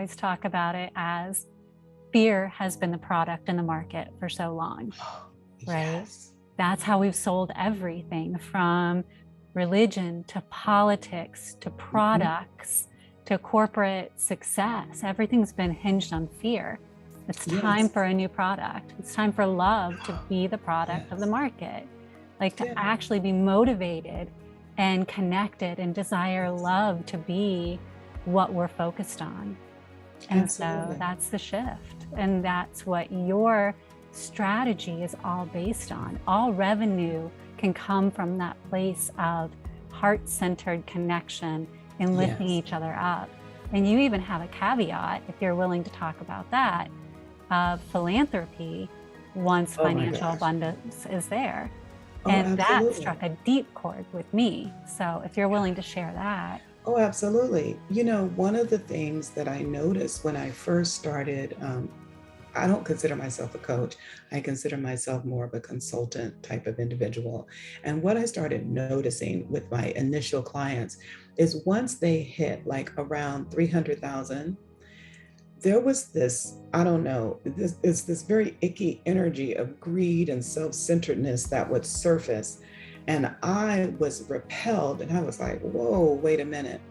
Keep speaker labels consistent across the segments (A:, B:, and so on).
A: always talk about it as fear has been the product in the market for so long, right?
B: Yes.
A: That's how we've sold everything from religion to politics to products to corporate success. Everything's been hinged on fear. It's time
B: Yes.
A: for a new product. It's time for love to be the product of the
B: Yes.
A: market, like to
B: Yeah.
A: actually be motivated and connected and desire love to be what we're focused on. And so
B: Absolutely.
A: that's the shift. And that's what your strategy is all based on. All revenue can come from that place of heart-centered connection and lifting
B: Yes.
A: each other up. And you even have a caveat, if you're willing to talk about that, of philanthropy once
B: Oh my
A: financial
B: gosh.
A: abundance is there.
B: Oh,
A: And that
B: absolutely.
A: struck a deep chord with me. So if you're willing to share that.
B: Oh, absolutely. You know, one of the things that I noticed when I first started, I don't consider myself a coach. I consider myself more of a consultant type of individual. And what I started noticing with my initial clients is once they hit like around 300,000, there was this, I don't know, this very icky energy of greed and self-centeredness that would surface. And I was repelled and I was like, whoa, wait a minute.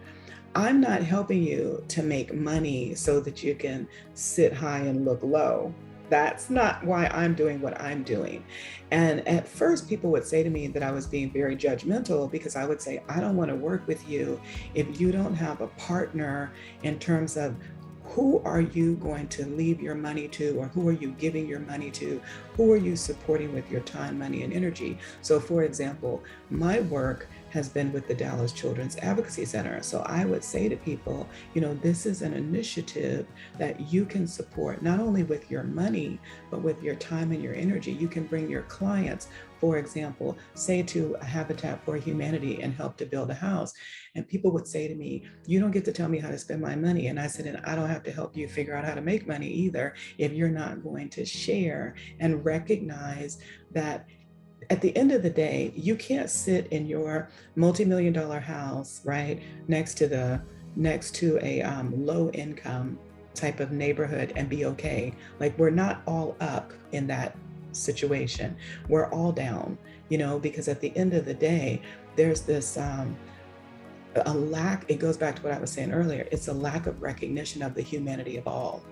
B: I'm not helping you to make money so that you can sit high and look low. That's not why I'm doing what I'm doing. And at first, people would say to me that I was being very judgmental because I would say, I don't want to work with you if you don't have a partner in terms of who are you going to leave your money to, or who are you giving your money to? Who are you supporting with your time, money, and energy? So, for example, my work has been with the Dallas Children's Advocacy Center. So I would say to people, you know, this is an initiative that you can support not only with your money, but with your time and your energy. You can bring your clients, for example, say to a Habitat for Humanity and help to build a house. And people would say to me, you don't get to tell me how to spend my money. And I said, and I don't have to help you figure out how to make money either if you're not going to share and recognize that at the end of the day, you can't sit in your multi-million dollar house, right, next to a low income type of neighborhood and be okay. Like we're not all up in that situation. We're all down, you know, because at the end of the day, there's this a lack. It goes back to what I was saying earlier. It's a lack of recognition of the humanity of all.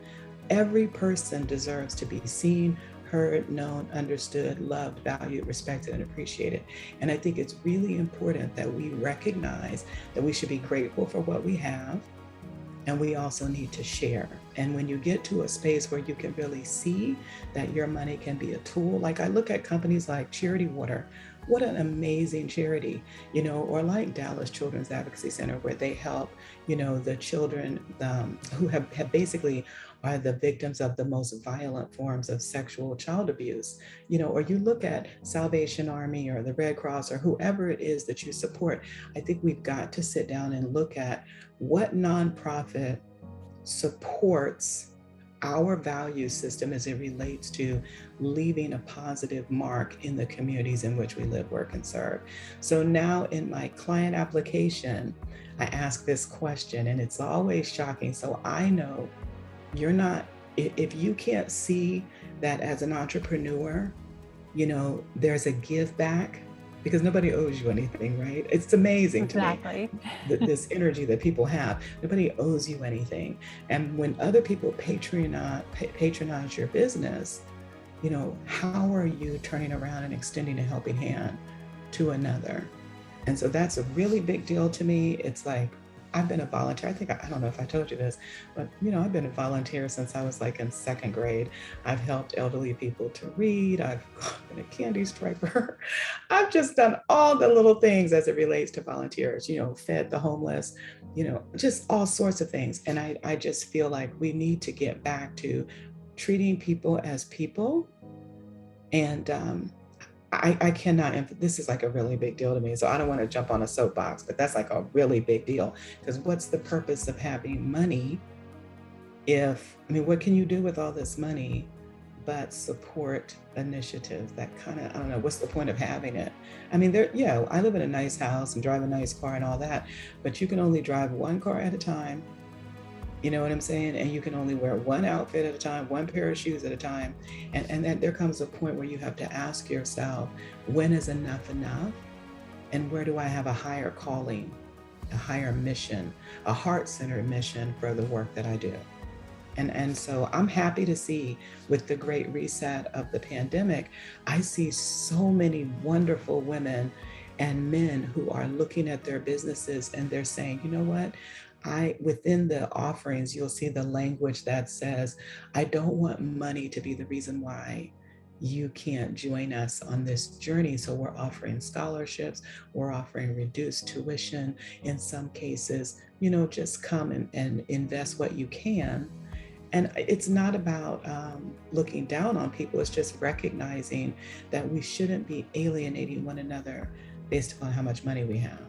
B: Every person deserves to be seen, heard, known, understood, loved, valued, respected, and appreciated. And I think it's really important that we recognize that we should be grateful for what we have, and we also need to share. And when you get to a space where you can really see that your money can be a tool, like I look at companies like Charity Water, what an amazing charity, you know, or like Dallas Children's Advocacy Center, where they help, you know, the children who have basically are the victims of the most violent forms of sexual child abuse, you know, or you look at Salvation Army or the Red Cross or whoever it is that you support. I think we've got to sit down and look at what nonprofit supports our value system as it relates to leaving a positive mark in the communities in which we live, work, and serve. So now in my client application, I ask this question, and it's always shocking. So I know you're not, if you can't see that as an entrepreneur, you know, there's a give back because nobody owes you anything, right? It's amazing to me
A: Exactly.
B: this energy that people have. Nobody owes you anything. And when other people patronize your business, you know, how are you turning around and extending a helping hand to another? And so that's a really big deal to me. It's like, I've been a volunteer. I think, I don't know if I told you this, but you know, I've been a volunteer since I was like in second grade. I've helped elderly people to read. I've been a candy striper. I've just done all the little things as it relates to volunteers, you know, fed the homeless, you know, just all sorts of things. And I just feel like we need to get back to treating people as people. And I cannot, this is like a really big deal to me. So I don't want to jump on a soapbox, but that's like a really big deal. Because what's the purpose of having money if, I mean, what can you do with all this money but support initiatives that kind of, I don't know, what's the point of having it? I mean, yeah, I live in a nice house and drive a nice car and all that, but you can only drive one car at a time You know what I'm saying? And you can only wear one outfit at a time, one pair of shoes at a time. And then there comes a point where you have to ask yourself, when is enough enough? And where do I have a higher calling, a higher mission, a heart-centered mission for the work that I do? And so I'm happy to see, with the great reset of the pandemic, I see so many wonderful women and men who are looking at their businesses and they're saying, you know what? Within the offerings, you'll see the language that says, I don't want money to be the reason why you can't join us on this journey. So we're offering scholarships, we're offering reduced tuition. In some cases, just come and invest what you can. And it's not about looking down on people, it's just recognizing that we shouldn't be alienating one another based upon how much money we have.